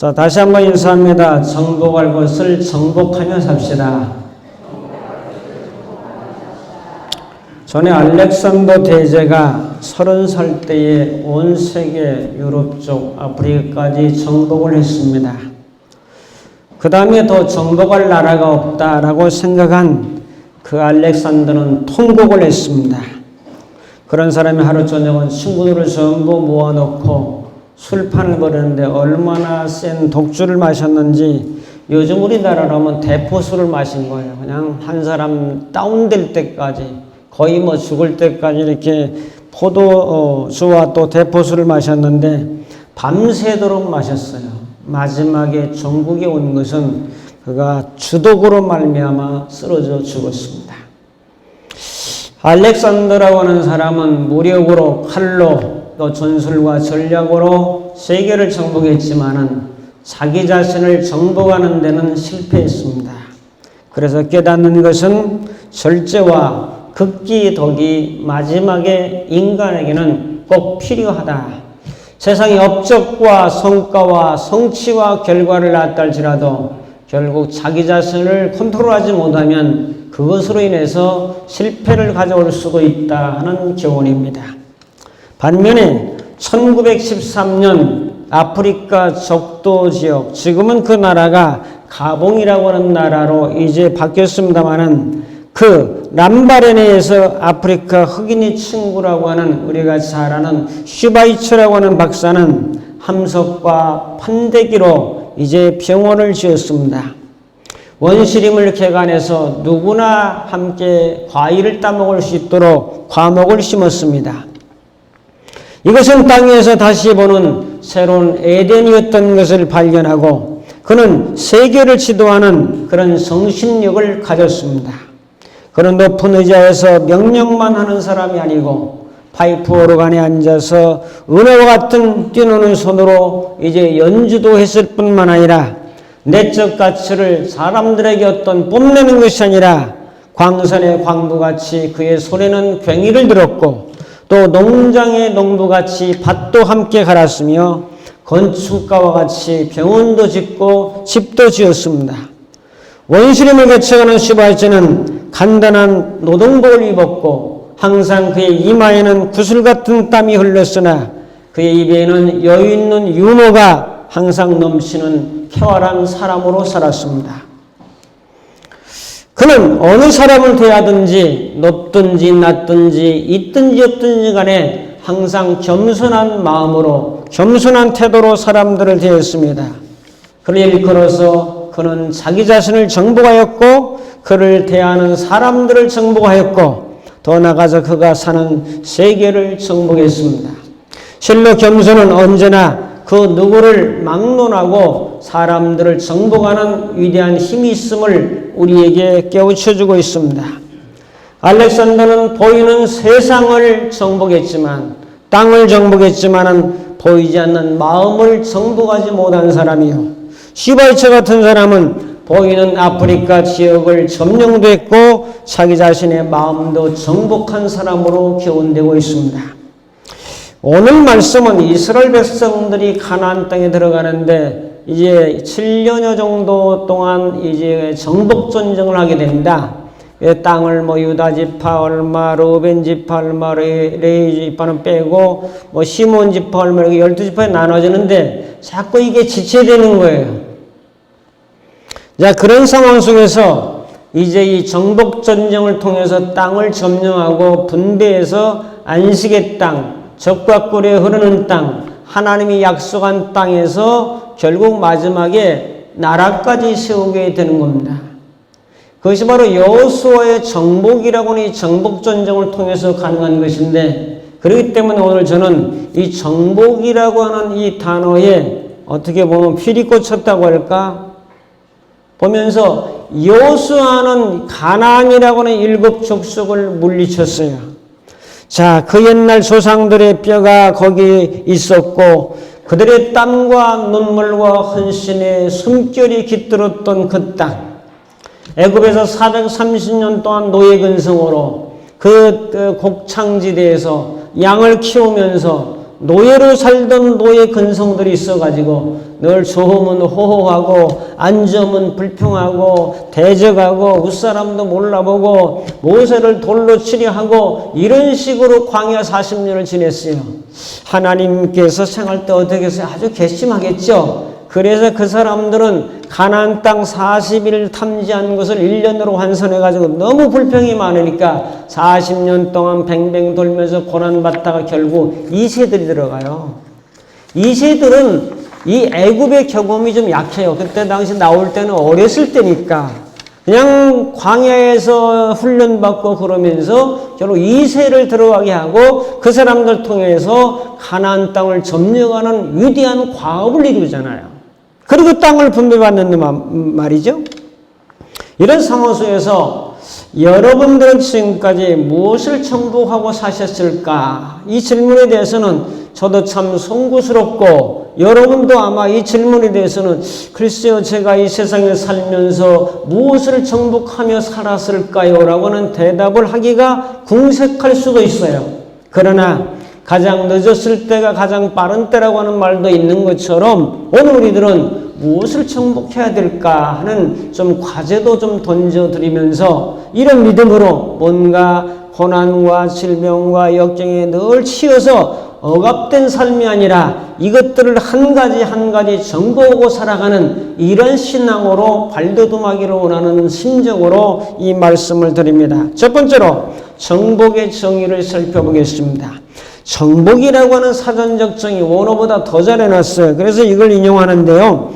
자, 다시 한번 인사합니다. 정복할 것을 정복하며 삽시다. 전에 알렉산더 대제가 30살 때에 온 세계 유럽 쪽 아프리카까지 정복을 했습니다. 그 다음에 더 정복할 나라가 없다라고 생각한 그 알렉산더는 통곡을 했습니다. 그런 사람이 하루 저녁은 친구들을 전부 모아놓고 술판을 벌였는데 얼마나 센 독주를 마셨는지 요즘 우리나라로 하면 대포술을 마신 거예요. 그냥 한 사람 다운될 때까지 거의 뭐 죽을 때까지 이렇게 포도주와 또 대포술을 마셨는데 밤새도록 마셨어요. 마지막에 종국에 온 것은 그가 주독으로 말미암아 쓰러져 죽었습니다. 알렉산더라고 하는 사람은 무력으로 칼로 또 전술과 전략으로 세계를 정복했지만은 자기 자신을 정복하는 데는 실패했습니다. 그래서 깨닫는 것은 절제와 극기 덕이 마지막에 인간에게는 꼭 필요하다. 세상의 업적과 성과와 성취와 결과를 낳았다 할지라도 결국 자기 자신을 컨트롤하지 못하면 그것으로 인해서 실패를 가져올 수도 있다 하는 교훈입니다. 반면에 1913년 아프리카 적도 지역, 지금은 그 나라가 가봉이라고 하는 나라로 이제 바뀌었습니다만은 그 람바레네에서 아프리카 흑인의 친구라고 하는 우리가 잘 아는 슈바이처라고 하는 박사는 함석과 판대기로 이제 병원을 지었습니다. 원시림을 개간해서 누구나 함께 과일을 따먹을 수 있도록 과목을 심었습니다. 이것은 땅에서 다시 보는 새로운 에덴이었던 것을 발견하고 그는 세계를 지도하는 그런 정신력을 가졌습니다. 그는 높은 의자에서 명령만 하는 사람이 아니고 파이프 오르간에 앉아서 은하와 같은 뛰노는 손으로 이제 연주도 했을 뿐만 아니라 내적 가치를 사람들에게 어떤 뽐내는 것이 아니라 광선의 광부같이 그의 손에는 괭이를 들었고 또 농장의 농부같이 밭도 함께 갈았으며 건축가와 같이 병원도 짓고 집도 지었습니다. 원시림을 개척하는 슈바이처는 간단한 노동복을 입었고 항상 그의 이마에는 구슬 같은 땀이 흘렀으나 그의 입에는 여유 있는 유머가 항상 넘치는 쾌활한 사람으로 살았습니다. 그는 어느 사람을 대하든지 높든지 낮든지 있든지 없든지 간에 항상 겸손한 마음으로 겸손한 태도로 사람들을 대했습니다. 그를 일컬어서 그는 자기 자신을 정복하였고 그를 대하는 사람들을 정복하였고 더 나아가서 그가 사는 세계를 정복했습니다. 실로 겸손은 언제나 그 누구를 막론하고 사람들을 정복하는 위대한 힘이 있음을 우리에게 깨우쳐주고 있습니다. 알렉산더는 보이는 세상을 정복했지만 땅을 정복했지만은 보이지 않는 마음을 정복하지 못한 사람이요. 슈바이처 같은 사람은 보이는 아프리카 지역을 점령도 했고 자기 자신의 마음도 정복한 사람으로 교훈되고 있습니다. 오늘 말씀은 이스라엘 백성들이 가나안 땅에 들어가는데 이제 7년여 정도 동안 이제 정복 전쟁을 하게 됩니다. 땅을 뭐 유다 지파 얼마, 루벤 지파 얼마, 레위 지파는 빼고 뭐 시몬 지파 얼마 이렇게 12지파에 나눠지는데 자꾸 이게 지체되는 거예요. 자, 그런 상황 속에서 이제 이 정복 전쟁을 통해서 땅을 점령하고 분배해서 안식의 땅, 젖과 꿀이 흐르는 땅, 하나님이 약속한 땅에서 결국 마지막에 나라까지 세우게 되는 겁니다. 그것이 바로 여호수아의 정복이라고 하는 이 정복 전쟁을 통해서 가능한 것인데 그렇기 때문에 오늘 저는 이 정복이라고 하는 이 단어에 어떻게 보면 필이 꽂혔다고 할까? 보면서 여호수아는 가나안이라고 하는 7 족속을 물리쳤어요. 자, 그 옛날 조상들의 뼈가 거기 있었고 그들의 땀과 눈물과 헌신의 숨결이 깃들었던 그 땅. 애굽에서 430년 동안 노예 근성으로 그 곡창지대에서 양을 키우면서 노예로 살던 노예 근성들이 있어가지고 늘 좋으면 호호하고 안 좋으면 불평하고 대적하고 윗사람도 몰라보고 모세를 돌로 치려하고 이런 식으로 광야 40년을 지냈어요. 하나님께서 생활 때 어떻게 했어요? 아주 괘씸하겠죠. 그래서 그 사람들은 가나안 땅 40일 탐지한 것을 1년으로 환선해가지고 너무 불평이 많으니까 40년 동안 뱅뱅 돌면서 고난받다가 결국 2세들이 들어가요. 2세들은 이 애굽의 경험이 좀 약해요. 그때 당시 나올 때는 어렸을 때니까 그냥 광야에서 훈련받고 그러면서 결국 2세를 들어가게 하고 그 사람들 통해서 가나안 땅을 점령하는 위대한 과업을 이루잖아요. 그리고 땅을 분배받는 말이죠. 이런 상황 속에서 여러분들은 지금까지 무엇을 정복하고 사셨을까? 이 질문에 대해서는 저도 참 송구스럽고 여러분도 아마 이 질문에 대해서는 글쎄요 제가 이 세상에 살면서 무엇을 정복하며 살았을까요? 라고는 대답을 하기가 궁색할 수도 있어요. 그러나 가장 늦었을 때가 가장 빠른 때라고 하는 말도 있는 것처럼 오늘 우리들은 무엇을 정복해야 될까 하는 좀 과제도 좀 던져드리면서 이런 믿음으로 뭔가 고난과 질병과 역경에 늘 치여서 억압된 삶이 아니라 이것들을 한 가지 한 가지 정복하고 살아가는 이런 신앙으로 발돋움하기를 원하는 심정으로 이 말씀을 드립니다. 첫 번째로 정복의 정의를 살펴보겠습니다. 정복이라고 하는 사전적 정의 원어보다 더 잘 해놨어요. 그래서 이걸 인용하는데요.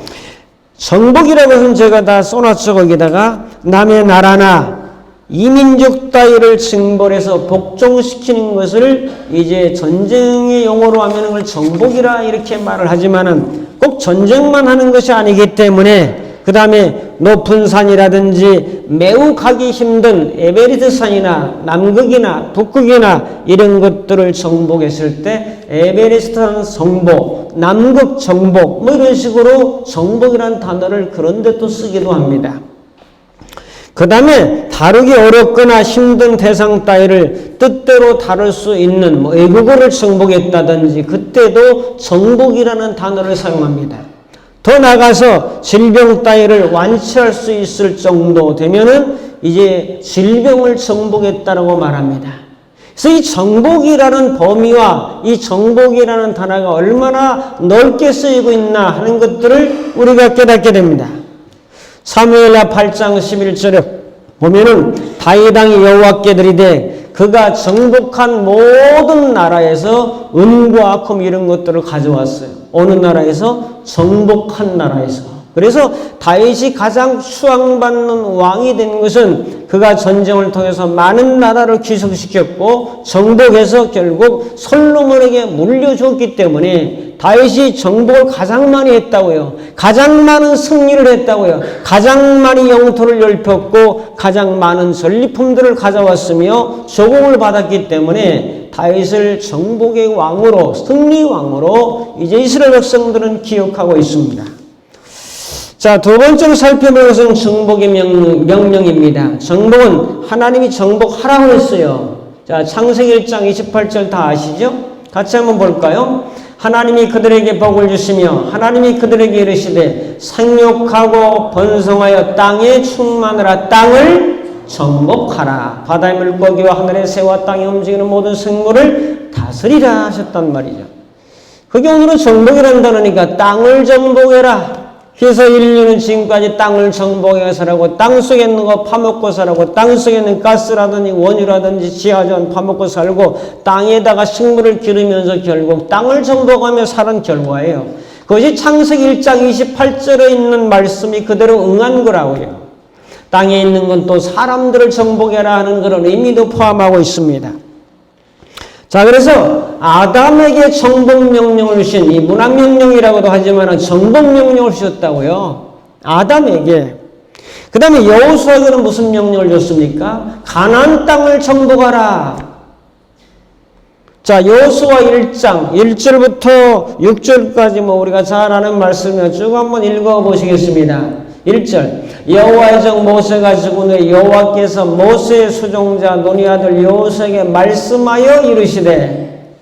정복이라고 해서 제가 다 써놨죠. 거기다가 남의 나라나 이민족 따위를 징벌해서 복종시키는 것을 이제 전쟁의 용어로 하면 그걸 정복이라 이렇게 말을 하지만은 꼭 전쟁만 하는 것이 아니기 때문에 그 다음에 높은 산이라든지 매우 가기 힘든 에베레스트 산이나 남극이나 북극이나 이런 것들을 정복했을 때 에베레스트라는 정복, 남극 정복 뭐 이런 식으로 정복이라는 단어를 그런 데 또 쓰기도 합니다. 그 다음에 다루기 어렵거나 힘든 대상 따위를 뜻대로 다룰 수 있는 뭐 외국어를 정복했다든지 그때도 정복이라는 단어를 사용합니다. 더 나가서 질병 따위를 완치할 수 있을 정도 되면은 이제 질병을 정복했다라고 말합니다. 그래서 이 정복이라는 범위와 이 정복이라는 단어가 얼마나 넓게 쓰이고 있나 하는 것들을 우리가 깨닫게 됩니다. 사무엘하 8장 11절에 보면은 다윗 왕이 여호와께 드리되 그가 정복한 모든 나라에서 은과 금 이런 것들을 가져왔어요. 어느 나라에서? 정복한 나라에서. 그래서 다윗이 가장 추앙받는 왕이 된 것은 그가 전쟁을 통해서 많은 나라를 귀속시켰고 정복해서 결국 솔로몬에게 물려줬기 때문에 다윗이 정복을 가장 많이 했다고요. 가장 많은 승리를 했다고요. 가장 많이 영토를 넓혔고 가장 많은 전리품들을 가져왔으며 조공을 받았기 때문에 다윗을 정복의 왕으로 승리 왕으로 이제 이스라엘 백성들은 기억하고 있습니다. 자, 두 번째로 살펴볼 것은 정복의 명령입니다. 정복은 하나님이 정복하라고 했어요. 자, 창세기 1장 28절 다 아시죠? 같이 한번 볼까요? 하나님이 그들에게 복을 주시며 하나님이 그들에게 이르시되 생육하고 번성하여 땅에 충만하라. 땅을 정복하라. 바다의 물고기와 하늘의 새와 땅에 움직이는 모든 생물을 다스리라 하셨단 말이죠. 그게 오늘은 정복이라는 단어니까 땅을 정복해라. 그래서 인류는 지금까지 땅을 정복해 살아고 땅속에 있는 거 파먹고 살아고 땅속에 있는 가스라든지 원유라든지 지하전 파먹고 살고 땅에다가 식물을 기르면서 결국 땅을 정복하며 사는 결과예요. 그것이 창세기 1장 28절에 있는 말씀이 그대로 응한 거라고요. 땅에 있는 건 또 사람들을 정복해라 하는 그런 의미도 포함하고 있습니다. 자, 그래서 아담에게 정복명령을 주신 이 문화명령이라고도 하지만 정복명령을 주셨다고요. 아담에게. 그 다음에 여호수아에게는 무슨 명령을 줬습니까? 가나안 땅을 정복하라. 자, 여호수아 1장 1절부터 6절까지 뭐 우리가 잘 아는 말씀을 쭉 한번 읽어보시겠습니다. 1절 여호와의 종 모세가 죽은 후에 여호와께서 모세의 수종자 논의 아들 여호수아에게 말씀하여 이르시되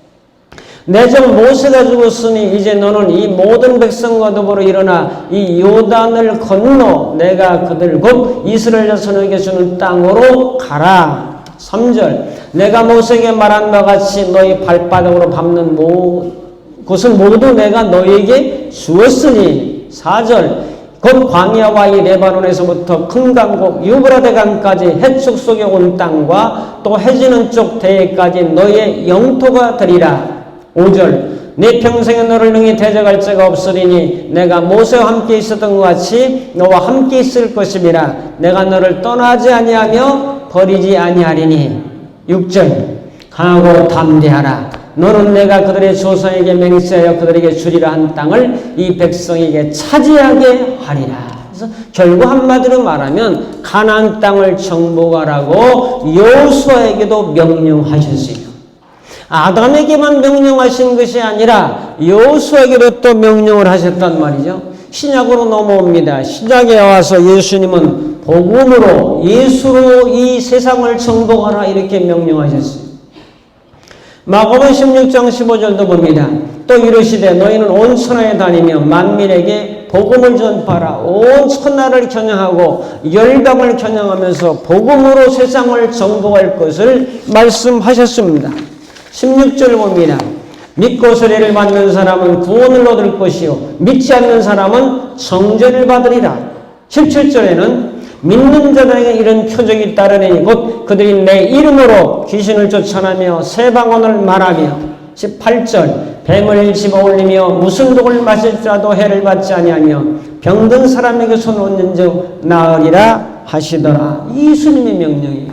내 종 모세가 죽었으니 이제 너는 이 모든 백성과 더불어 일어나 이 요단을 건너 내가 그들 곧 이스라엘 자손에게 주는 땅으로 가라. 3절 내가 모세에게 말한 바와 같이 너희 발바닥으로 밟는 곳은 모두 내가 너희에게 주었으니. 4절 곧 광야와 이 레바논에서부터 큰 강곡 유브라데 강까지 해축 속에 온 땅과 또 해지는 쪽 대해까지 너희의 영토가 되리라. 5절 내 평생에 너를 능히 대적할 자가 없으리니 내가 모세와 함께 있었던 것 같이 너와 함께 있을 것임이라. 내가 너를 떠나지 아니하며 버리지 아니하리니. 6절 강하고 담대하라. 너는 내가 그들의 조상에게 맹세하여 그들에게 주리라 한 땅을 이 백성에게 차지하게 하리라. 그래서 결국 한마디로 말하면 가나안 땅을 정복하라고 여호수아에게도 명령하셨어요. 아담에게만 명령하신 것이 아니라 여호수아에게도 또 명령을 하셨단 말이죠. 신약으로 넘어옵니다. 신약에 와서 예수님은 복음으로 예수로 이 세상을 정복하라 이렇게 명령하셨어요. 마가복음 16장 15절도 봅니다. 또 이르시되 너희는 온 천하에 다니며 만민에게 복음을 전파하라. 온 천하를 겨냥하고 열방을 겨냥하면서 복음으로 세상을 정복할 것을 말씀하셨습니다. 16절 봅니다. 믿고 세례를 받는 사람은 구원을 얻을 것이요 믿지 않는 사람은 정죄를 받으리라. 17절에는 믿는 자들에게 이런 표적이 따르니 곧 그들이 내 이름으로 귀신을 쫓아내며 새 방언을 말하며. 18절 뱀을 집어올리며 무슨 독을 마실지라도 해를 받지 아니하며 병든 사람에게 손 얹은즉 나으리라 하시더라. 예수님의 명령이에요.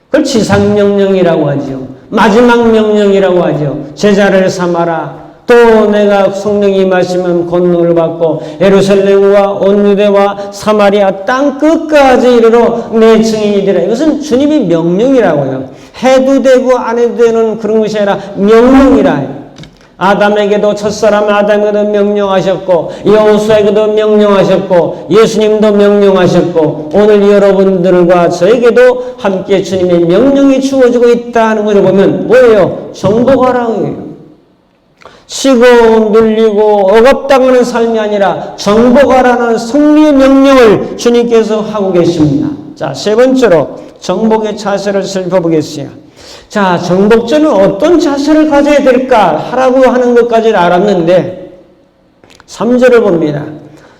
그걸 지상명령이라고 하죠. 마지막 명령이라고 하죠. 제자를 삼아라. 또 내가 성령이 임하시면 권능을 받고 예루살렘과 온 유대와 사마리아 땅 끝까지 이르러 내 증인이 되라. 이것은 주님의 명령이라고요. 해도 되고 안 해도 되는 그런 것이 아니라 명령이라. 아담에게도 첫사람 아담에게도 명령하셨고 여호수아에게도 명령하셨고 예수님도 명령하셨고 오늘 여러분들과 저에게도 함께 주님의 명령이 주어지고 있다는 것을 보면 뭐예요? 정복하라고 해요. 치고 눌리고 억압당하는 삶이 아니라 정복하라는 승리의 명령을 주님께서 하고 계십니다. 자, 세 번째로 정복의 자세를 살펴보겠어요. 자, 정복자는 어떤 자세를 가져야 될까 하라고 하는 것까지는 알았는데 3절을 봅니다.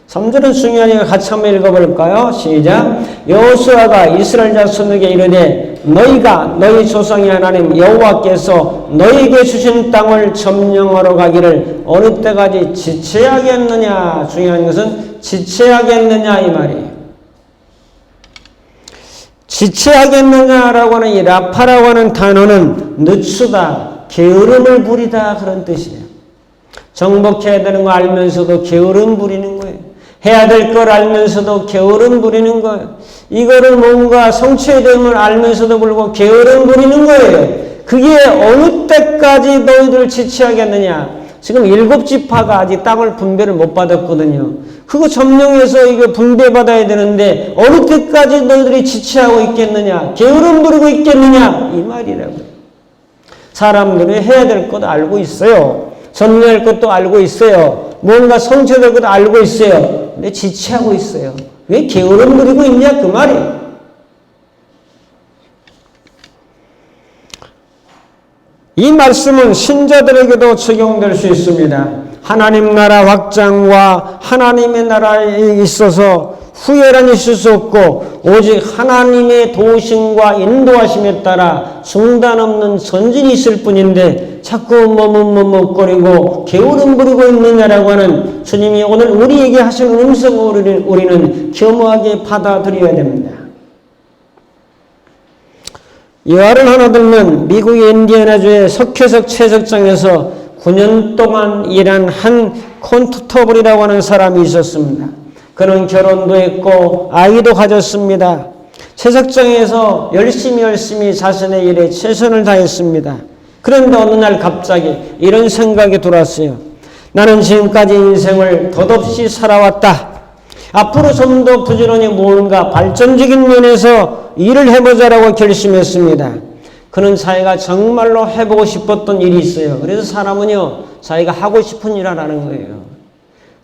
3절은 중요하니까 같이 한번 읽어볼까요? 시작. 여호수아가 이스라엘 자손에게 이르되 너희가 너희 조상의 하나님 여호와께서 너희에게 주신 땅을 점령하러 가기를 어느 때까지 지체하겠느냐. 중요한 것은 지체하겠느냐 이 말이에요. 지체하겠느냐라고 하는 이 라파라고 하는 단어는 늦추다, 게으름을 부리다 그런 뜻이에요. 정복해야 되는 거 알면서도 게으름 부리는 거예요. 해야 될 걸 알면서도 게으름 부리는 거예요. 이거를 뭔가 성취해야 되는 걸 알면서도 불구하고 게으름 부리는 거예요. 그게 어느 때까지 너희들 지체하겠느냐. 지금 7지파가 아직 땅을 분배를 못 받았거든요. 그거 점령해서 이거 분배받아야 되는데 어느 때까지 너희들이 지체하고 있겠느냐. 게으름 부리고 있겠느냐. 이 말이라고요. 사람들이 해야 될 것도 알고 있어요. 전개할 것도 알고 있어요. 뭔가 성취될 것도 알고 있어요. 근데 지체하고 있어요. 왜 게으름 부리고 있냐 그 말이에요. 이 말씀은 신자들에게도 적용될 수 있습니다. 하나님 나라 확장과 하나님의 나라에 있어서 후회란 있을 수 없고 오직 하나님의 도우심과 인도하심에 따라 중단 없는 전진이 있을 뿐인데 자꾸 머뭇머뭇거리고 게으름 부리고 있느냐라고 하는 주님이 오늘 우리에게 하시는 음성을 우리는 겸허하게 받아들여야 됩니다. 예화를 하나 들면 미국 인디애나주의 석회석 채석장에서 9년 동안 일한 한 콘스터블이라고 하는 사람이 있었습니다. 그는 결혼도 했고 아이도 가졌습니다. 채석장에서 열심히 자신의 일에 최선을 다했습니다. 그런데 어느 날 갑자기 이런 생각이 들었어요. 나는 지금까지 인생을 덧없이 살아왔다. 앞으로 좀 더 부지런히 뭔가 발전적인 면에서 일을 해보자라고 결심했습니다. 그는 자기가 정말로 해보고 싶었던 일이 있어요. 그래서 사람은요, 자기가 하고 싶은 일을 하는 거예요.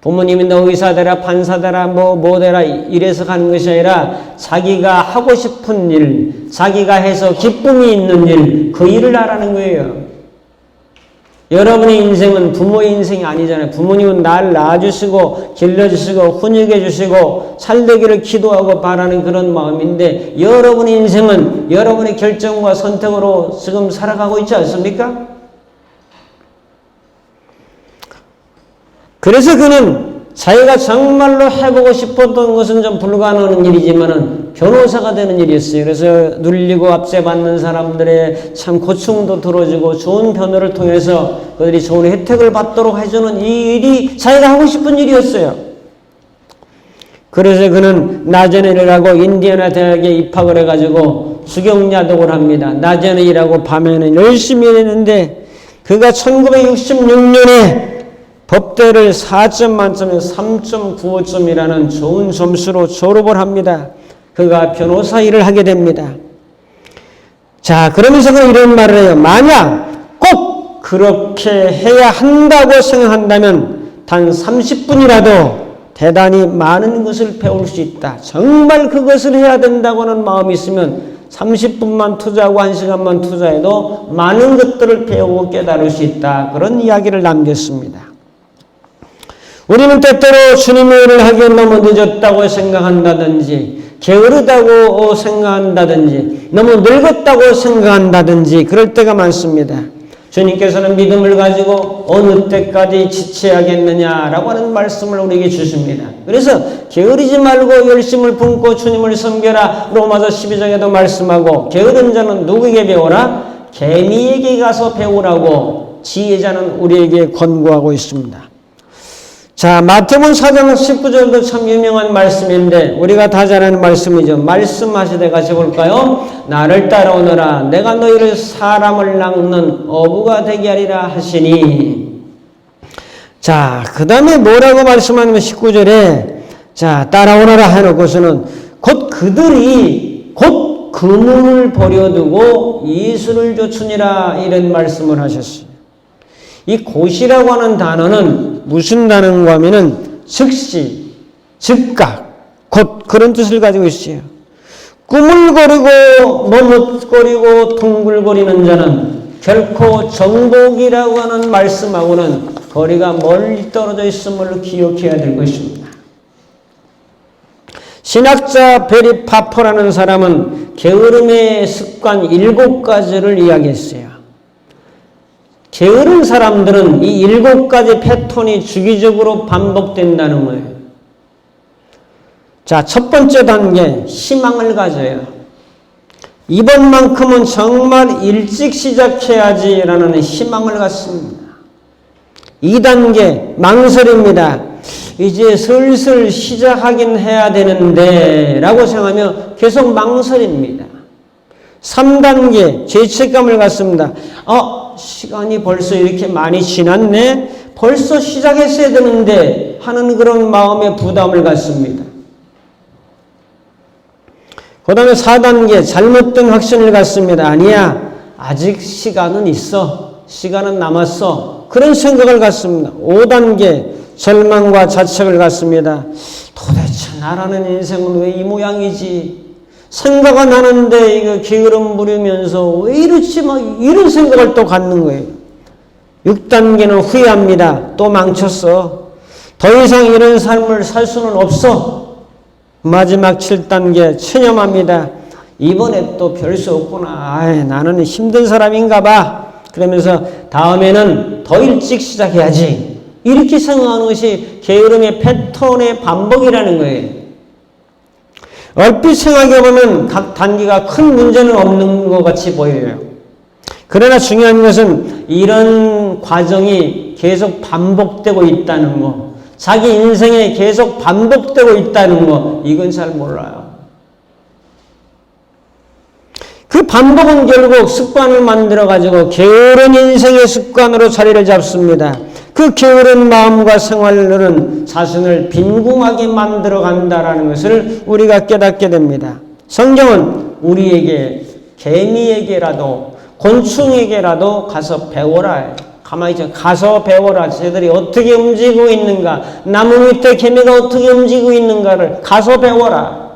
부모님이 너 의사 되라, 판사 되라, 뭐 되라 이래서 가는 것이 아니라 자기가 하고 싶은 일, 자기가 해서 기쁨이 있는 일, 그 일을 하라는 거예요. 여러분의 인생은 부모의 인생이 아니잖아요. 부모님은 날 낳아주시고 길러주시고 훈육해주시고 살되기를 기도하고 바라는 그런 마음인데 여러분의 인생은 여러분의 결정과 선택으로 지금 살아가고 있지 않습니까? 그래서 그는 자기가 정말로 해보고 싶었던 것은 좀 불가능한 일이지만은 변호사가 되는 일이었어요. 그래서 눌리고 압제받는 사람들의 참 고충도 들어주고 좋은 변호를 통해서 그들이 좋은 혜택을 받도록 해주는 이 일이 자기가 하고 싶은 일이었어요. 그래서 그는 낮에는 일하고 인디애나 대학에 입학을 해가지고 수경야독을 합니다. 낮에는 일하고 밤에는 열심히 일했는데 그가 1966년에 법대를 4점 만점에 3.95점이라는 좋은 점수로 졸업을 합니다. 그가 변호사 일을 하게 됩니다. 자, 그러면서 그는 이런 말을 해요. 만약 꼭 그렇게 해야 한다고 생각한다면 단 30분이라도 대단히 많은 것을 배울 수 있다. 정말 그것을 해야 된다고 하는 마음이 있으면 30분만 투자하고 1시간만 투자해도 많은 것들을 배우고 깨달을 수 있다. 그런 이야기를 남겼습니다. 우리는 때때로 주님의 일을 하기에 너무 늦었다고 생각한다든지 게으르다고 생각한다든지 너무 늙었다고 생각한다든지 그럴 때가 많습니다. 주님께서는 믿음을 가지고 어느 때까지 지체하겠느냐라고 하는 말씀을 우리에게 주십니다. 그래서 게으르지 말고 열심을 품고 주님을 섬겨라. 로마서 12장에도 말씀하고 게으른 자는 누구에게 배우라? 개미에게 가서 배우라고 지혜자는 우리에게 권고하고 있습니다. 자, 마태복음 4장 19절도 참 유명한 말씀인데 우리가 다 잘 아는 말씀이죠. 말씀하시되 같이 볼까요? 나를 따라오너라. 내가 너희를 사람을 낚는 어부가 되게 하리라 하시니. 자, 그 다음에 뭐라고 말씀하냐면 19절에 자, 따라오너라 해놓고서는 곧 그들이 곧 그물을 버려두고 예수를 좇으니라 이런 말씀을 하셨어요. 이 곧이라고 하는 단어는 무슨 단어인가 하면은 즉시, 즉각, 곧 그런 뜻을 가지고 있어요. 꾸물거리고 머뭇거리고 둥글거리는 자는 결코 정복이라고 하는 말씀하고는 거리가 멀리 떨어져 있음을 기억해야 될 것입니다. 신학자 베리 파퍼라는 사람은 게으름의 습관 7가지를 이야기했어요. 게으른 사람들은 이 7가지 패턴이 주기적으로 반복된다는 거예요. 자, 첫 번째 단계, 희망을 가져요. 이번만큼은 정말 일찍 시작해야지라는 희망을 갖습니다. 2단계, 망설입니다. 이제 슬슬 시작하긴 해야 되는데 라고 생각하며 계속 망설입니다. 3단계, 죄책감을 갖습니다. 시간이 벌써 이렇게 많이 지났네? 벌써 시작했어야 되는데 하는 그런 마음의 부담을 갖습니다. 그 다음에 4단계, 잘못된 확신을 갖습니다. 아니야, 아직 시간은 있어. 시간은 남았어. 그런 생각을 갖습니다. 5단계, 절망과 자책을 갖습니다. 도대체 나라는 인생은 왜 이 모양이지? 생각은 하는데 이거 게으름 부리면서 왜 이렇지 막 이런 생각을 또 갖는 거예요. 6단계는 후회합니다. 또 망쳤어. 더 이상 이런 삶을 살 수는 없어. 마지막 7단계 체념합니다. 이번에 또 별 수 없구나. 나는 힘든 사람인가 봐. 그러면서 다음에는 더 일찍 시작해야지. 이렇게 생각하는 것이 게으름의 패턴의 반복이라는 거예요. 얼핏 생각해보면 각 단계가 큰 문제는 없는 것 같이 보여요. 그러나 중요한 것은 이런 과정이 계속 반복되고 있다는 거, 자기 인생에 계속 반복되고 있다는 거, 이건 잘 몰라요. 그 반복은 결국 습관을 만들어가지고 게으른 인생의 습관으로 자리를 잡습니다. 그 게으른 마음과 생활은 자신을 빈궁하게 만들어 간다라는 것을 우리가 깨닫게 됩니다. 성경은 우리에게 개미에게라도 곤충에게라도 가서 배워라. 가만히 있어. 가서 배워라. 쟤들이 어떻게 움직이고 있는가. 나무 밑에 개미가 어떻게 움직이고 있는가를 가서 배워라.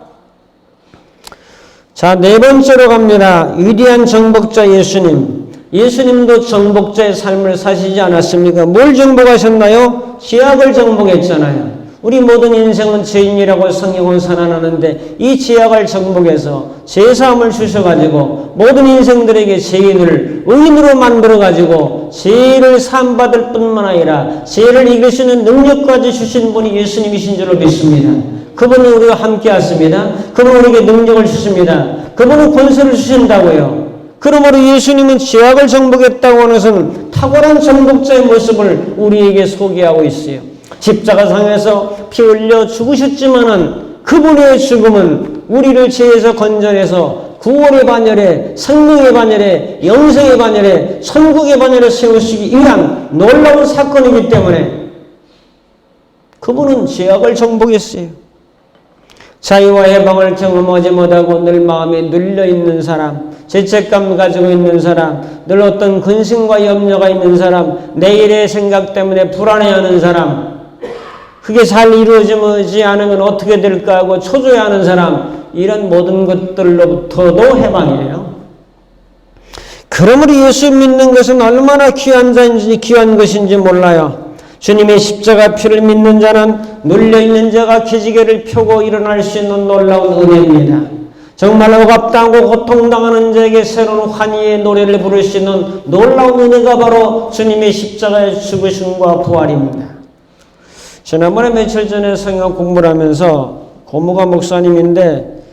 자, 네 번째로 갑니다. 위대한 정복자 예수님. 예수님도 정복자의 삶을 사시지 않았습니까? 뭘 정복하셨나요? 죄악을 정복했잖아요. 우리 모든 인생은 죄인이라고 성경은 선언하는데 이 죄악을 정복해서 죄사함을 주셔가지고 모든 인생들에게 죄인을 의인으로 만들어가지고 죄를 사함받을 뿐만 아니라 죄를 이기시는 능력까지 주신 분이 예수님이신 줄로 믿습니다. 그분은 우리가 함께 하십니다. 그분은 우리에게 능력을 주십니다. 그분은 권세를 주신다고요. 그러므로 예수님은 죄악을 정복했다고 하는 것은 탁월한 정복자의 모습을 우리에게 소개하고 있어요. 십자가상에서 피 흘려 죽으셨지만은 그분의 죽음은 우리를 죄에서 건져내서 구원의 반열에, 생명의 반열에, 영생의 반열에, 천국의 반열에 세우시기 위한 놀라운 사건이기 때문에 그분은 죄악을 정복했어요. 자유와 해방을 경험하지 못하고 늘 마음에 눌려있는 사람, 죄책감 가지고 있는 사람, 늘 어떤 근심과 염려가 있는 사람, 내일의 생각 때문에 불안해하는 사람, 그게 잘 이루어지지 않으면 어떻게 될까 하고 초조해하는 사람, 이런 모든 것들로부터도 해방이에요. 그러므로 예수 믿는 것은 얼마나 귀한 자인지 귀한 것인지 몰라요. 주님의 십자가 피를 믿는 자는 눌려있는 자가 기지개를 펴고 일어날 수 있는 놀라운 은혜입니다. 정말 억압당하고 고통당하는 자에게 새로운 환희의 노래를 부를 수 있는 놀라운 은혜가 바로 주님의 십자가의 죽으심과 부활입니다. 지난번에 며칠 전에 성경 공부를 하면서 고모가 목사님인데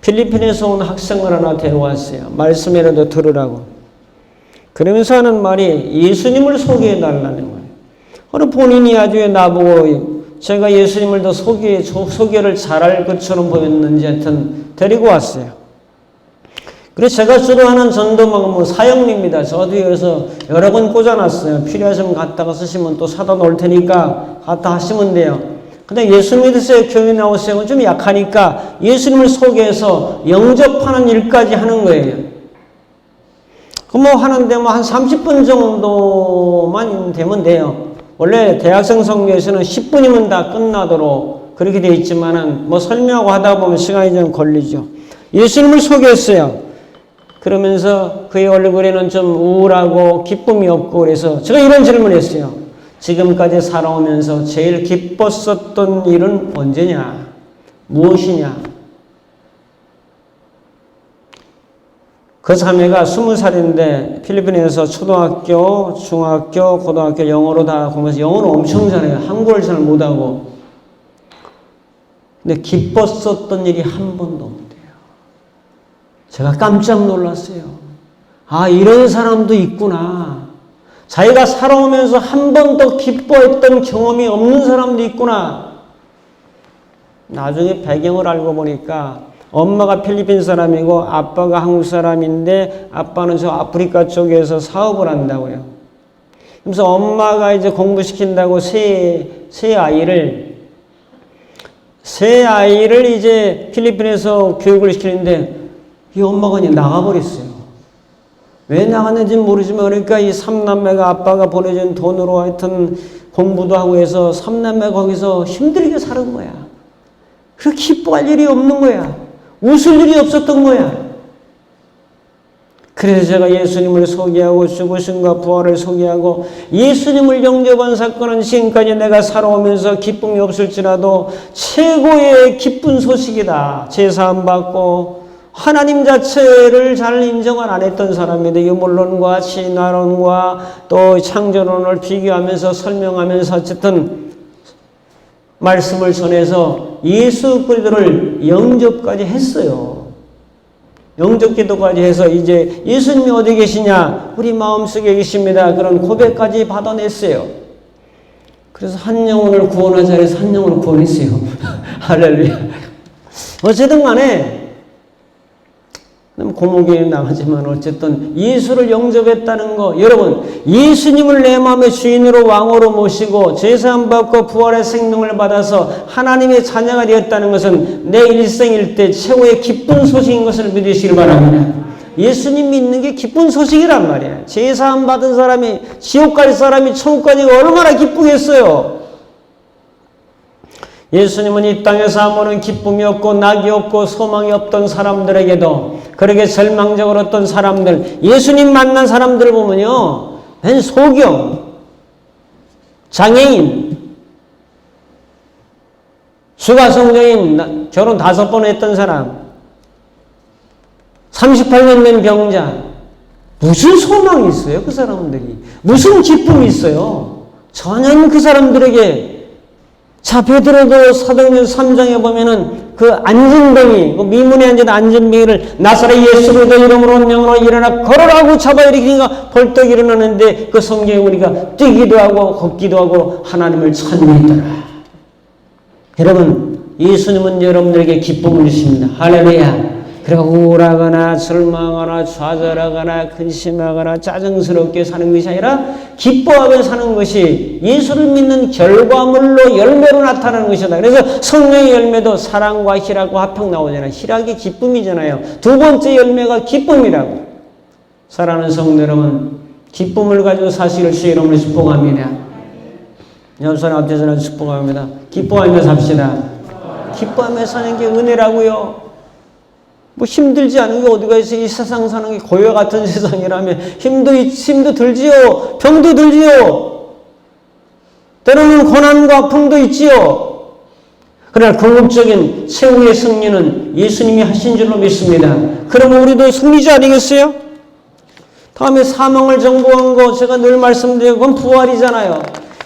필리핀에서 온 학생을 하나 데려왔어요. 말씀이라도 들으라고. 그러면서 하는 말이 예수님을 소개해달라는 거예요. 어느 본인이 아주 나보고 제가 예수님을 더 소개를 잘할 것처럼 보였는지 하여튼 데리고 왔어요. 그래서 제가 주로 하는 전도망은 사형리입니다. 저도 여기서 여러 번 꽂아놨어요. 필요하시면 갖다가 쓰시면 또 사다 놓을 테니까 갖다 하시면 돼요. 근데 예수 믿으세요, 교회 나오세요 좀 약하니까 예수님을 소개해서 영접하는 일까지 하는 거예요. 그럼 하는데 한 30분 정도만 되면 돼요. 원래 대학생 선교에서는 10분이면 다 끝나도록 그렇게 되어 있지만은 설명하고 하다 보면 시간이 좀 걸리죠. 예수님을 소개했어요. 그러면서 그의 얼굴에는 좀 우울하고 기쁨이 없고 그래서 제가 이런 질문을 했어요. 지금까지 살아오면서 제일 기뻤었던 일은 언제냐? 무엇이냐? 그 자매가 20살인데 필리핀에서 초등학교, 중학교, 고등학교 영어로 다 공부해서 영어를 엄청 잘해요. 한국어를 잘 못하고. 근데 기뻤었던 일이 한 번도 없대요. 제가 깜짝 놀랐어요. 아, 이런 사람도 있구나. 자기가 살아오면서 한 번도 기뻐했던 경험이 없는 사람도 있구나. 나중에 배경을 알고 보니까 엄마가 필리핀 사람이고 아빠가 한국 사람인데 아빠는 저 아프리카 쪽에서 사업을 한다고요. 그래서 엄마가 이제 공부시킨다고 새 아이를 이제 필리핀에서 교육을 시키는데 이 엄마가 그냥 나가버렸어요. 왜 나갔는지 모르지만 그러니까 이 삼남매가 아빠가 보내준 돈으로 하여튼 공부도 하고 해서 삼남매 거기서 힘들게 사는 거야. 그렇게 기뻐할 일이 없는 거야. 웃을 일이 없었던 거야. 그래서 제가 예수님을 소개하고 죽으심과 부활을 소개하고 예수님을 영접한 사건은 지금까지 내가 살아오면서 기쁨이 없을지라도 최고의 기쁜 소식이다. 제사함 받고 하나님 자체를 잘 인정을 안 했던 사람인데 유물론과 신화론과 또 창조론을 비교하면서 설명하면서 어쨌든 말씀을 전해서 예수 그리스도를 영접까지 했어요. 영접 기도까지 해서 이제 예수님이 어디 계시냐? 우리 마음속에 계십니다. 그런 고백까지 받아냈어요. 그래서 한 영혼을 구원하자 해서 한 영혼을 구원했어요. 할렐루야. 어쨌든 간에 고목에 나가지만 어쨌든 예수를 영접했다는 거, 여러분 예수님을 내 마음의 주인으로 왕으로 모시고 제사함 받고 부활의 생명을 받아서 하나님의 자녀가 되었다는 것은 내 일생일 때 최고의 기쁜 소식인 것을 믿으시길 바랍니다. 예수님 믿는 게 기쁜 소식이란 말이에요. 제사함 받은 사람이 지옥 갈 사람이 천국 가지고 얼마나 기쁘겠어요. 예수님은 이 땅에서 아무런 기쁨이 없고 낙이 없고 소망이 없던 사람들에게도 그렇게 절망적으로 어떤 사람들, 예수님 만난 사람들을 보면요, 맨 소경, 장애인, 수가성녀인, 결혼 5번 했던 사람, 38년 된 병자, 무슨 소망이 있어요, 그 사람들이? 무슨 기쁨이 있어요? 전혀 그 사람들에게. 자, 베드로도 사도행전 3장에 보면은 그 안진뱅이, 그 미문에 앉은 안진뱅이를 나사렛 예수 그리스도 이름으로 명으로 일어나 걸으라고 잡아일으키니까 벌떡 일어나는데 그 성경에 우리가 뛰기도 하고 걷기도 하고 하나님을 찬미했더라. 여러분, 예수님은 여러분들에게 기쁨을 주십니다. 할렐루야. 그리고 우울하거나 절망하거나 좌절하거나 근심하거나 짜증스럽게 사는 것이 아니라 기뻐하며 사는 것이 예수를 믿는 결과물로 열매로 나타나는 것이다. 그래서 성령의 열매도 사랑과 희락과 화평 나오잖아요. 희락이 기쁨이잖아요. 두 번째 열매가 기쁨이라고. 사랑하는 성도 여러분, 기쁨을 가지고 사시기를 주의 이름으로 축복합니다. 옆사람 앞에서는 축복합니다. 기뻐하며 삽시다. 기뻐하며 사는 게 은혜라고요. 뭐 힘들지 않은 게 어디가 있어. 이 세상 사는 게 고요 같은 세상이라면 힘도 들지요. 병도 들지요. 때로는 고난과 아픔도 있지요. 그러나 궁극적인 최후의 승리는 예수님이 하신 줄로 믿습니다. 그러면 우리도 승리자 아니겠어요? 다음에 사망을 정복한 거 제가 늘 말씀드리고 그건 부활이잖아요.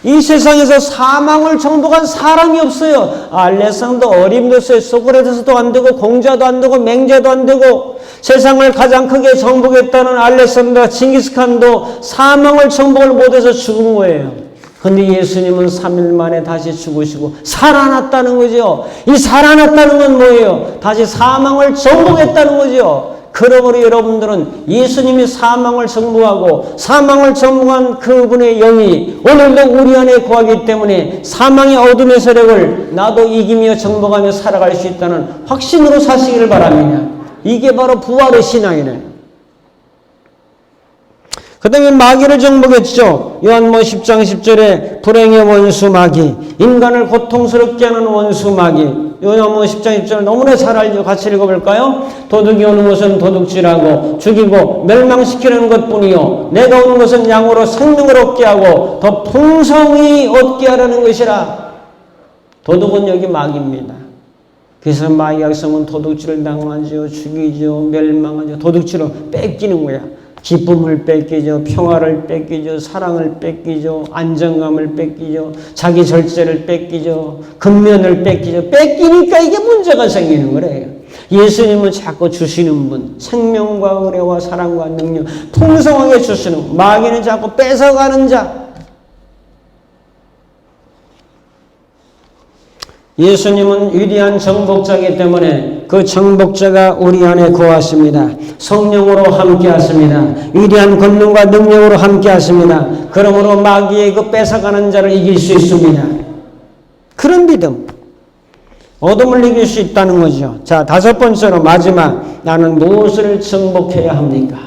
이 세상에서 사망을 정복한 사람이 없어요. 알렉산더 어림도 없어요. 소크라테스도 안 되고 공자도 안 되고 맹자도 안 되고 세상을 가장 크게 정복했다는 알렉산더 징기스칸도 사망을 정복을 못해서 죽은 거예요. 근데 예수님은 3일 만에 다시 죽으시고 살아났다는 거죠. 이 살아났다는 건 뭐예요? 다시 사망을 정복했다는 거죠. 그러므로 여러분들은 예수님이 사망을 정복하고 사망을 정복한 그분의 영이 오늘도 우리 안에 거하기 때문에 사망의 어둠의 세력을 나도 이기며 정복하며 살아갈 수 있다는 확신으로 사시기를 바랍니다. 이게 바로 부활의 신앙이네. 그 다음에 마귀를 정복했죠. 요한복음 10장 10절에 불행의 원수 마귀, 인간을 고통스럽게 하는 원수 마귀. 요한복음 10장 10절을 너무나 잘 알죠. 같이 읽어볼까요? 도둑이 오는 것은 도둑질하고 죽이고 멸망시키는 것뿐이요 내가 오는 것은 양으로 생명을 얻게 하고 더 풍성히 얻게 하라는 것이라. 도둑은 여기 마귀입니다. 그래서 마귀가 쓰면 도둑질을 당하죠. 죽이죠. 멸망하죠. 도둑질로 뺏기는 거야. 기쁨을 뺏기죠. 평화를 뺏기죠. 사랑을 뺏기죠. 안정감을 뺏기죠. 자기 절제를 뺏기죠. 근면을 뺏기죠. 뺏기니까 이게 문제가 생기는 거래요. 예수님은 자꾸 주시는 분, 생명과 은혜와 사랑과 능력 풍성하게 주시는 분. 마귀는 자꾸 뺏어가는 자. 예수님은 위대한 정복자이기 때문에 그 정복자가 우리 안에 거하십니다. 성령으로 함께 하십니다. 위대한 권능과 능력으로 함께 하십니다. 그러므로 마귀의 그 뺏어가는 자를 이길 수 있습니다. 그런 믿음. 어둠을 이길 수 있다는 거죠. 자, 5번째로 마지막. 나는 무엇을 정복해야 합니까?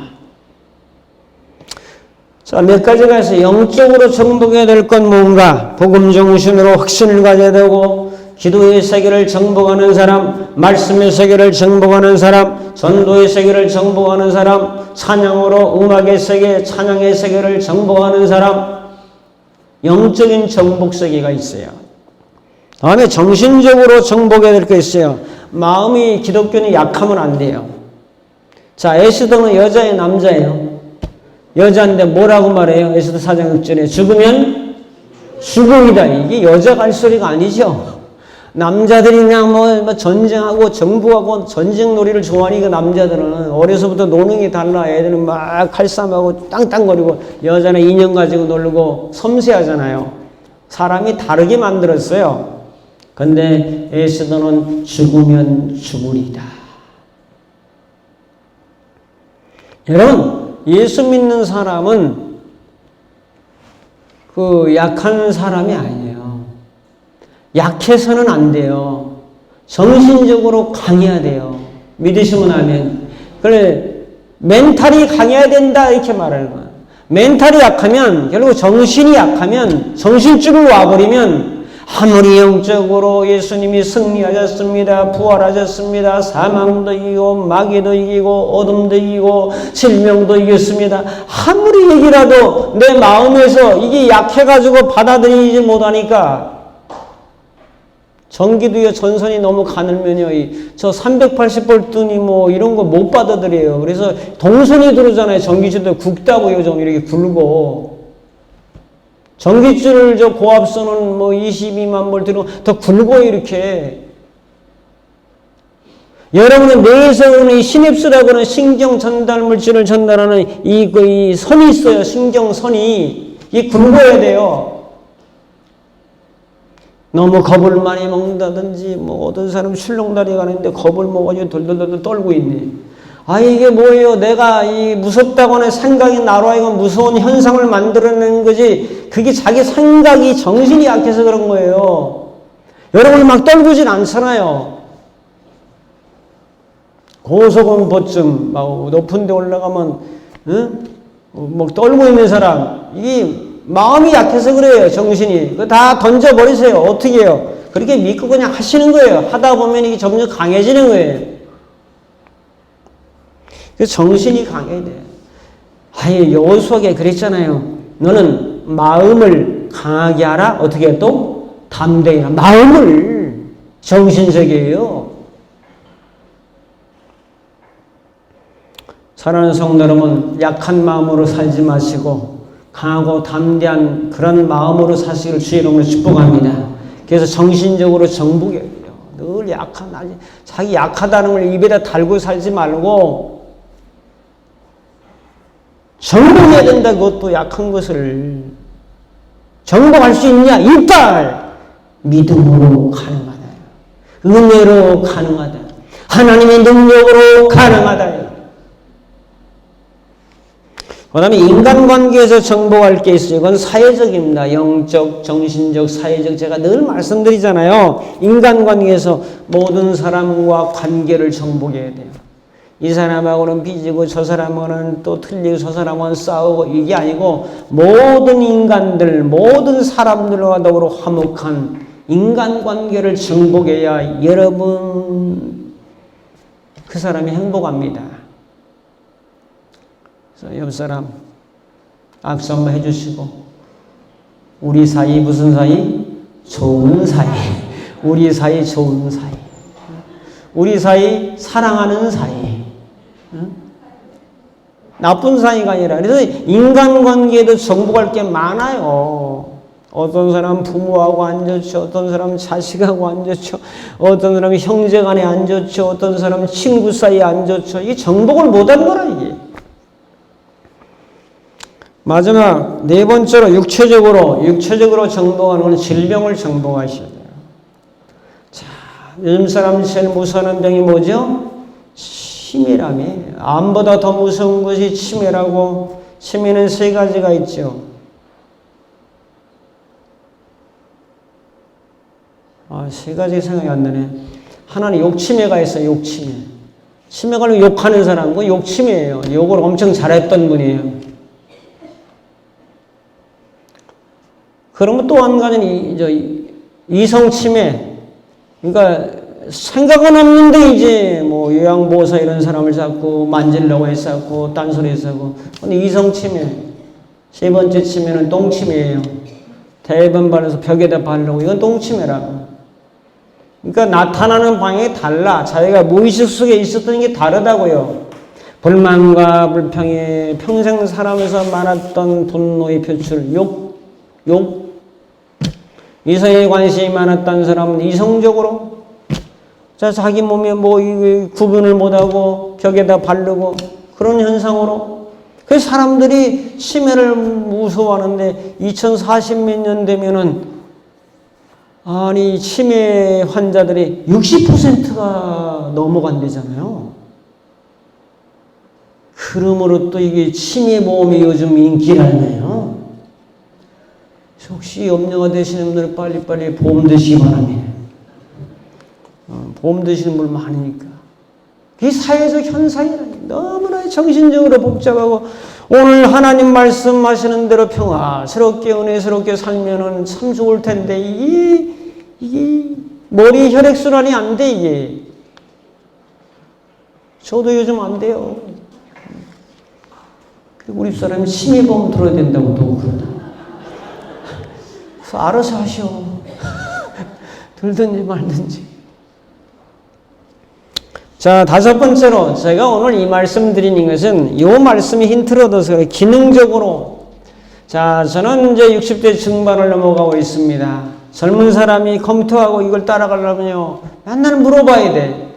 자, 몇 가지가 있어요. 영적으로 정복해야 될 건 뭔가? 복음 정신으로 확신을 가져야 되고, 기도의 세계를 정복하는 사람, 말씀의 세계를 정복하는 사람, 전도의 세계를 정복하는 사람, 찬양으로 음악의 세계, 찬양의 세계를 정복하는 사람, 영적인 정복 세계가 있어요. 다음에 정신적으로 정복해야 될 게 있어요. 마음이 기독교는 약하면 안 돼요. 자, 에스더는 여자예요, 남자예요? 여자인데 뭐라고 말해요? 에스더 4장 6절에 죽으면 죽음이다. 이게 여자가 할 소리가 아니죠. 남자들이 그냥 뭐 전쟁하고 정부하고 전쟁놀이를 좋아하니까 남자들은 어려서부터 노는 게 달라. 애들은 막 칼싸움하고 땅땅거리고 여자는 인형 가지고 놀고 섬세하잖아요. 사람이 다르게 만들었어요. 근데 에스더는 죽으면 죽으리다. 여러분, 예수 믿는 사람은 그 약한 사람이 아니에요. 약해서는 안 돼요. 정신적으로 강해야 돼요. 믿으시면 아멘. 그래, 멘탈이 강해야 된다 이렇게 말하는 거야. 멘탈이 약하면 결국 정신이 약하면 정신줄을 와버리면 아무리 영적으로 예수님이 승리하셨습니다. 부활하셨습니다. 사망도 이기고 마귀도 이기고 어둠도 이기고 질병도 이겼습니다. 아무리 얘기라도 내 마음에서 이게 약해가지고 받아들이지 못하니까 전기도요 전선이 너무 가늘면요 저 380볼트니 뭐 이런 거 못 받아들여요. 그래서 동선이 들어오잖아요. 전기줄도 굵다고요. 좀 이렇게 굵고 전기줄을 저 고압선은 뭐 22만 볼트로 더 굵어요. 이렇게 여러분의 뇌에서 오는 이 시냅스라고 하는 신경 전달 물질을 전달하는 이 선이 있어요. 신경선이 이게 굵어야 돼요. 너무 겁을 많이 먹는다든지 뭐 어떤 사람 출렁다리 가는데 겁을 먹어가지고 돌돌돌 떨고 있네. 아 이게 뭐예요? 내가 이 무섭다고 하는 생각이 나로 하여금 무서운 현상을 만들어내는 거지 그게 자기 생각이 정신이 약해서 그런 거예요. 여러분이 막 떨구진 않잖아요. 고소공포증 막 높은 데 올라가면 뭐 떨고 있는 사람 이게 마음이 약해서 그래요. 정신이. 그거 다 던져버리세요. 어떻게 해요? 그렇게 믿고 그냥 하시는 거예요. 하다 보면 이게 점점 강해지는 거예요. 그래서 정신이 강해야 돼요. 아예 여호수아에게 그랬잖아요. 너는 마음을 강하게 하라. 어떻게 해? 또? 담대히 하라. 마음을 정신적이에요. 사랑하는 성도 여러분, 약한 마음으로 살지 마시고 강하고 담대한 그런 마음으로 사시기를 주의 이름으로 축복합니다. 그래서 정신적으로 정복해야 돼요. 늘 자기 약하다는 걸 입에다 달고 살지 말고 정복해야 된다. 그것도 약한 것을 정복할 수 있냐? 있다. 믿음으로 가능하다. 은혜로 가능하다. 하나님의 능력으로 가능하다. 그 다음에 인간관계에서 정복할 게 있어요. 이건 사회적입니다. 영적, 정신적, 사회적. 제가 늘 말씀드리잖아요. 인간관계에서 모든 사람과 관계를 정복해야 돼요. 이 사람하고는 삐지고 저 사람하고는 또 틀리고 저 사람하고는 싸우고 이게 아니고 모든 인간들, 모든 사람들과 더불어 화목한 인간관계를 정복해야 여러분 그 사람이 행복합니다. 그래서 옆 사람 악수 한번 해주시고 우리 사이 무슨 사이? 좋은 사이. 우리 사이 좋은 사이. 우리 사이 사랑하는 사이. 나쁜 사이가 아니라. 그래서 인간관계에도 정복할 게 많아요. 어떤 사람 부모하고 안 좋죠. 어떤 사람 자식하고 안 좋죠. 어떤 사람 형제간에 안 좋죠. 어떤 사람 친구 사이에 안 좋죠. 이게 정복을 못한 거라 이게. 마지막 네 번째로 육체적으로 정복하는 건 질병을 정복하셔야 돼요. 자, 요즘 사람 제일 무서워하는 병이 뭐죠? 치매라며. 암보다 더 무서운 것이 치매라고. 치매는 세 가지가 있죠. 세 가지 생각이 안 나네. 하나는 욕치매가 있어요. 욕치매. 치매가 욕하는 사람, 그 욕치매예요. 욕을 엄청 잘했던 분이에요. 그러면 또 한 가지는 이성치매. 그러니까 생각은 없는데 이제 뭐 요양보호사 이런 사람을 자꾸 만지려고 했었고 딴소리 했었고. 근데 이성치매. 세 번째 치매는 똥치매예요. 대변 바르서 벽에다 바르려고. 이건 똥치매라고. 그러니까 나타나는 방향이 달라. 자기가 무의식 속에 있었던 게 다르다고요. 불만과 불평에 평생 살아면서 많았던 분노의 표출, 욕. 이성에 관심이 많았던 사람은 이성적으로 자기 몸에 뭐 구분을 못하고 벽에다 바르고 그런 현상으로. 그래서 사람들이 치매를 무서워하는데 2040 몇 년 되면은 아니 치매 환자들이 60%가 넘어간대잖아요. 그러므로 또 이게 치매 보험이 요즘 인기라네요. 혹시 염려가 되시는 분들 빨리빨리 보험 드시기 바랍니다. 보험 드시는 분 많으니까. 이 사회적 현상이라니 너무나 정신적으로 복잡하고 오늘 하나님 말씀하시는 대로 평화스럽게 은혜스럽게 살면은 참 좋을 텐데 이게 머리 혈액순환이 안 돼 이게. 저도 요즘 안 돼요. 그리고 우리 사람이 심의보험 들어야 된다고 또 그러다. 그래서 알아서 하시오. 들든지 말든지. 자, 다섯 번째로 제가 오늘 이 말씀 드리는 것은 이 말씀이 힌트를 얻어서 기능적으로 자, 저는 이제 60대 중반을 넘어가고 있습니다. 젊은 사람이 컴퓨터하고 이걸 따라가려면요 맨날 물어봐야 돼.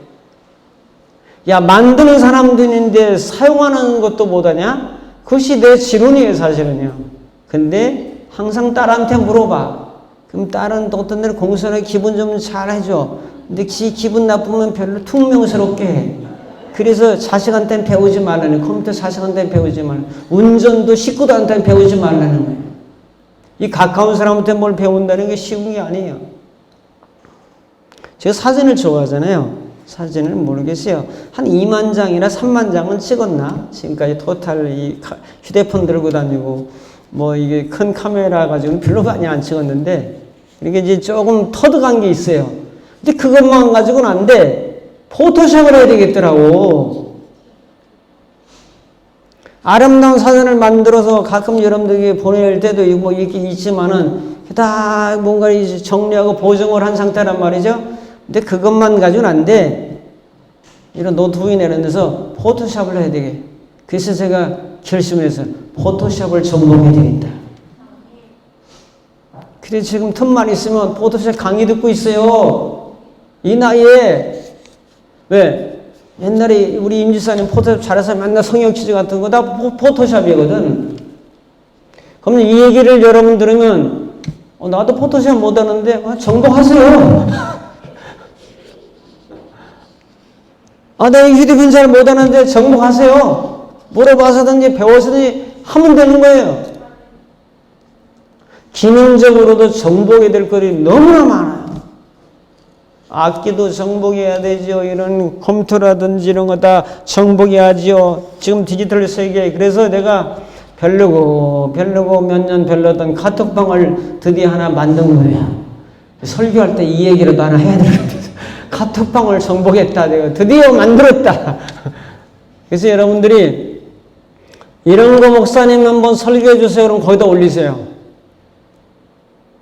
야, 만드는 사람도 있는데 사용하는 것도 못하냐? 그것이 내 지론이에요 사실은요. 근데 항상 딸한테 물어봐. 그럼 딸은 어떤 데는 공손하게 기분 좀 잘해줘. 근데 기분 나쁘면 별로 퉁명스럽게 해. 그래서 자식한테는 배우지 말라는 거예요. 컴퓨터 자식한테는 배우지 말라는 거예요. 운전도 식구들한테는 배우지 말라는 거예요. 이 가까운 사람한테 뭘 배운다는 게 쉬운 게 아니에요. 제가 사진을 좋아하잖아요. 사진을 모르겠어요. 한 2만 장이나 3만 장은 찍었나? 지금까지 토탈 이 휴대폰 들고 다니고 뭐 이게 큰 카메라 가지고는 별로 많이 안 찍었는데 이게 이제 조금 터득한 게 있어요. 근데 그것만 가지고는 안 돼. 포토샵을 해야 되겠더라고. 아름다운 사진을 만들어서 가끔 여러분들에게 보낼 때도 뭐 이렇게 있지만은 다 뭔가 이제 정리하고 보정을 한 상태란 말이죠. 근데 그것만 가지고는 안 돼. 이런 노트북이나 이런 데서 포토샵을 해야 되게. 그래서 제가 결심을 해서 포토샵을 전공해야 되겠다. 그래서 지금 틈만 있으면 포토샵 강의 듣고 있어요. 이 나이에. 왜? 옛날에 우리 임지사님 포토샵 잘해서 맨날 성형 치즈 같은 거 다 포토샵이거든. 그럼 이 얘기를 여러분 들으면 나도 포토샵 못하는데 정복하세요. 나 휴대폰 잘 못하는데 정복하세요. 물어봐서든지 배워서든지 하면 되는 거예요. 기능적으로도 정복이 될 것이 너무나 많아요. 악기도 정복해야 되죠. 이런 컴퓨터라든지 이런 거 다 정복해야지요. 지금 디지털 세계에. 그래서 내가 별로고 몇 년 별로던 카톡방을 드디어 하나 만든 거예요. 설교할 때 이 얘기라도 하나 해야 되겠다. 카톡방을 정복했다. 내가 드디어 만들었다. 그래서 여러분들이 이런 거 목사님 한번 설교해 주세요. 그럼 거기다 올리세요.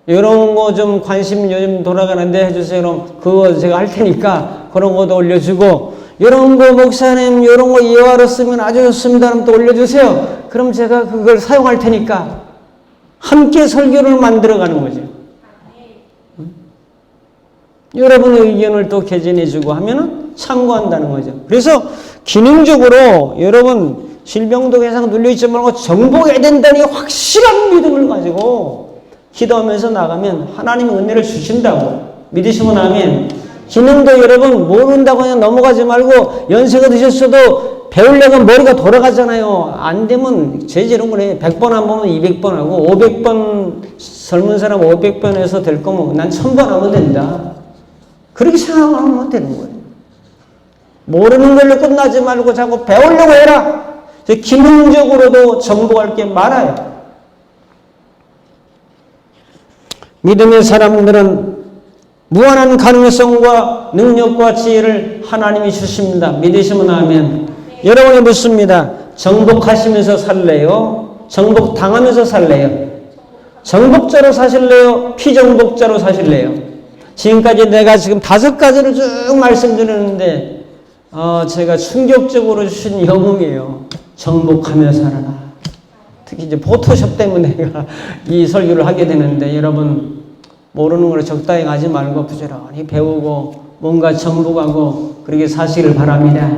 이런 거 좀 관심 요즘 돌아가는데 해주세요. 그럼 그거 제가 할 테니까 그런 것도 올려주고 이런 거 목사님 이런 거 예화로 쓰면 아주 좋습니다. 그럼 또 올려주세요. 그럼 제가 그걸 사용할 테니까 함께 설교를 만들어가는 거죠. 여러분의 의견을 또 개진해주고 하면은 참고한다는 거죠. 그래서 기능적으로 여러분 질병도 계속 눌려있지 말고 정복해야 된다는 확실한 믿음을 가지고 기도하면서 나가면 하나님이 은혜를 주신다고 믿으시고 나면 기능도 여러분 모른다고 그냥 넘어가지 말고 연세가 드셨어도 배우려면 머리가 돌아가잖아요. 안 되면 제지로 그래. 100번 안 보면 200번 하고 500번 젊은 사람 500번에서 될 거면 난 1000번 하면 된다. 그렇게 생각하면 되는 거예요. 모르는 걸로 끝나지 말고 자꾸 배우려고 해라. 기능적으로도 정복할 게 많아요. 믿음의 사람들은 무한한 가능성과 능력과 지혜를 하나님이 주십니다. 믿으시면 아멘. 여러분이 묻습니다. 정복하시면서 살래요? 정복당하면서 살래요? 정복자로 사실래요? 피정복자로 사실래요? 지금까지 내가 지금 5가지를 쭉 말씀드렸는데 제가 충격적으로 주신 영웅이에요. 정복하며 살아라. 특히 이제 포토샵 때문에 내가 이 설교를 하게 되는데 여러분 모르는 걸 적당히 가지 말고 부지런히 배우고 뭔가 정복하고 그렇게 사시기를 바랍니다.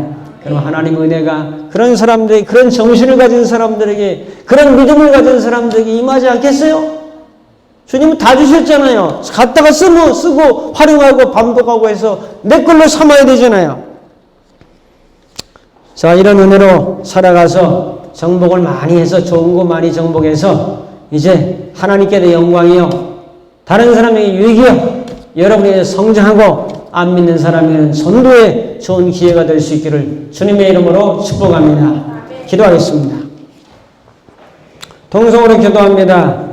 그럼 하나님 은혜가 그런 사람들이 그런 정신을 가진 사람들에게 그런 믿음을 가진 사람들에게 임하지 않겠어요? 주님은 다 주셨잖아요. 갖다가 쓰고 활용하고 반복하고 해서 내 걸로 삼아야 되잖아요. 자, 이런 은혜로 살아가서 정복을 많이 해서 좋은 거 많이 정복해서 이제 하나님께도 영광이요. 다른 사람에게 유익이요. 여러분이 성장하고 안 믿는 사람에게는 전도의 좋은 기회가 될 수 있기를 주님의 이름으로 축복합니다. 기도하겠습니다. 동성으로 기도합니다.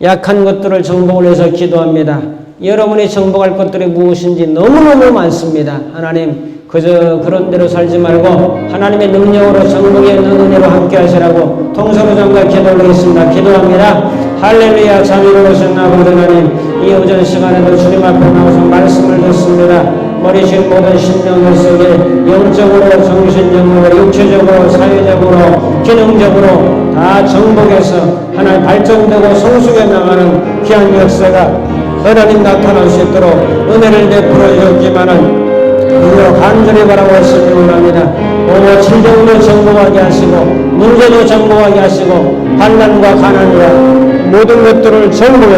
약한 것들을 정복을 해서 기도합니다. 여러분이 정복할 것들이 무엇인지 너무너무 많습니다. 하나님, 그저 그런 대로 살지 말고 하나님의 능력으로 정복에 있는 은혜로 함께 하시라고 동서로 잠깐 기도를 하겠습니다. 기도합니다. 할렐루야. 자비로 오신 아버지 하나님, 이 오전 시간에도 주님 앞에 나와서 말씀을 듣습니다. 버리신 모든 심령들 속에 영적으로, 정신적으로, 육체적으로, 사회적으로, 기능적으로 다 정복해서 하나님 발전되고 성숙해 나가는 귀한 역사가 하나님 나타날 수 있도록 은혜를 베풀어 주었지만은 이로 간절히 바라고 있으니 원합니다. 오늘 질병도 정복하게 하시고 문제도 정복하게 하시고 환난과 가난과 모든 것들을 정복해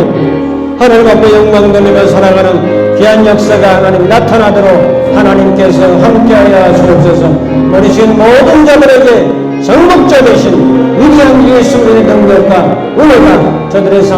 하나님 앞에 영광 돌리며 살아가는 귀한 역사가 하나님 나타나도록 하나님께서 함께하여 주옵소서. 버리신 모든 자들에게 정복자 되신 위대한 예수님의 능력과 은혜가 저들의 삶